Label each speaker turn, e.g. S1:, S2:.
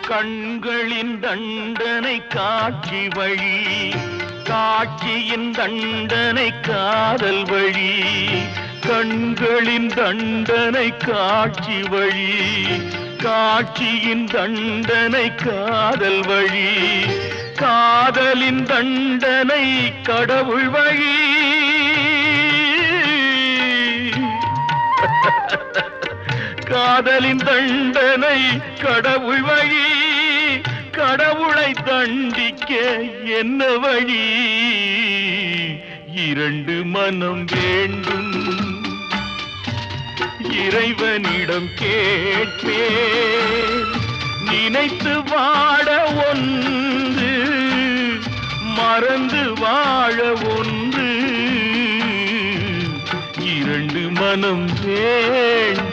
S1: கண்களின் தண்டனை காட்சி வழி, காட்சியின் தண்டனை காதல் வழி. கண்களின் தண்டனை காட்சி வழி, காட்சியின் தண்டனை காதல் வழி. காதலின் தண்டனை கடவுள் வழி. காதலின் தண்டனை கடவுள் வழி. கடவுளை தண்டிக்க என்ன வழி? இரண்டு மனம் வேண்டும், இறைவனிடம் கேட்பேன். நினைத்து வாழ ஒன்று, மறந்து வாழ ஒன்று. இரண்டு மனம் வேண்டும்.